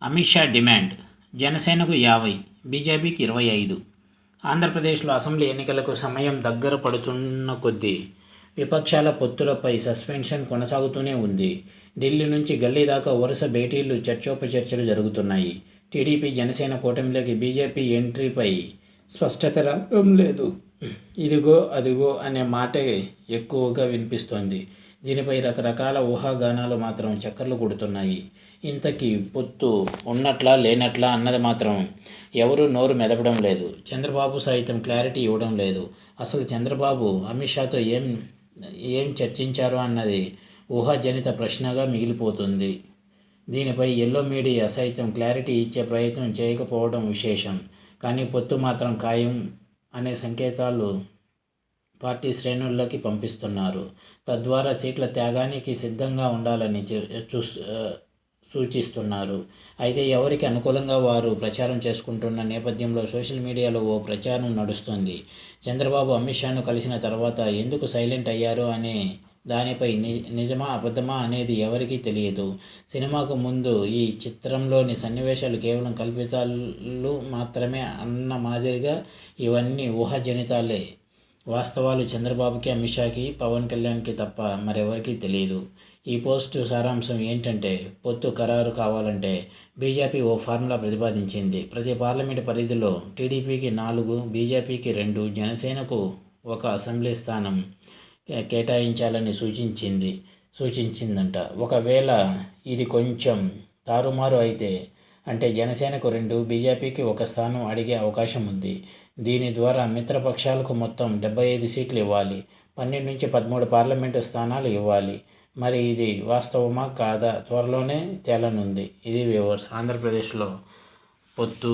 Amit Shah demand జనసేనకు 50, బీజేపీకి 25. ఆంధ్రప్రదేశ్లో అసెంబ్లీ ఎన్నికలకు సమయం దగ్గర పడుతున్న కొద్దీ విపక్షాల పొత్తులపై సస్పెన్షన్ కొనసాగుతూనే ఉంది. ఢిల్లీ నుంచి గల్లీ దాకా వరుస భేటీలు, చర్చోపచర్చలు జరుగుతున్నాయి. టీడీపీ జనసేన కూటమిలోకి బీజేపీ ఎంట్రీపై స్పష్టత రావడం లేదు. ఇదిగో అదిగో అనే మాటే ఎక్కువగా వినిపిస్తోంది. దీనిపై రకరకాల ఊహాగానాలు మాత్రం చక్కర్లు కొడుతున్నాయి. ఇంతకీ పొత్తు ఉన్నట్లా లేనట్లా అన్నది మాత్రం ఎవరూ నోరు మెదపడం లేదు. చంద్రబాబు సైతం క్లారిటీ ఇవ్వడం లేదు. అసలు చంద్రబాబు అమిత్ షాతో ఏం చర్చించారు అన్నది ఊహాజనిత ప్రశ్నగా మిగిలిపోతుంది. దీనిపై ఎల్లో మీడియా సైతం క్లారిటీ ఇచ్చే ప్రయత్నం చేయకపోవడం విశేషం. కానీ పొత్తు మాత్రం ఖాయం అనే సంకేతాలు పార్టీ శ్రేణుల్లోకి పంపిస్తున్నారు. తద్వారా సీట్ల త్యాగానికి సిద్ధంగా ఉండాలని సూచిస్తున్నారు. అయితే ఎవరికి అనుకూలంగా వారు ప్రచారం చేసుకుంటున్న నేపథ్యంలో సోషల్ మీడియాలో ఓ ప్రచారం నడుస్తోంది. చంద్రబాబు అమిత్ షాను కలిసిన తర్వాత ఎందుకు సైలెంట్ అయ్యారు అనే దానిపై నిజమా అబద్ధమా అనేది ఎవరికీ తెలియదు. సినిమాకు ముందు ఈ చిత్రంలోని సన్నివేశాలు కేవలం కల్పితాలు మాత్రమే అన్న మాదిరిగా ఇవన్నీ ఊహాజనితాలే. వాస్తవాలు చంద్రబాబుకి, అమిత్ షాకి, పవన్ కళ్యాణ్కి తప్ప మరెవరికీ తెలియదు. ఈ పోస్టు సారాంశం ఏంటంటే, పొత్తు ఖరారు కావాలంటే బీజేపీ ఓ ఫార్ములా ప్రతిపాదించింది. ప్రతి పార్లమెంటు పరిధిలో టీడీపీకి 4, బీజేపీకి 2, జనసేనకు 1 అసెంబ్లీ స్థానం కేటాయించాలని సూచించిందంట. ఒకవేళ ఇది కొంచెం తారుమారు అయితే, అంటే జనసేనకు 2, బీజేపీకి 1 స్థానం అడిగే అవకాశం ఉంది. దీని ద్వారా మిత్రపక్షాలకు మొత్తం 75 సీట్లు ఇవ్వాలి. 12 నుంచి 13 పార్లమెంటు స్థానాలు ఇవ్వాలి. మరి ఇది వాస్తవమా కాదా త్వరలోనే తేలనుంది. ఇది వ్యూవర్స్. ఆంధ్రప్రదేశ్లో పొత్తు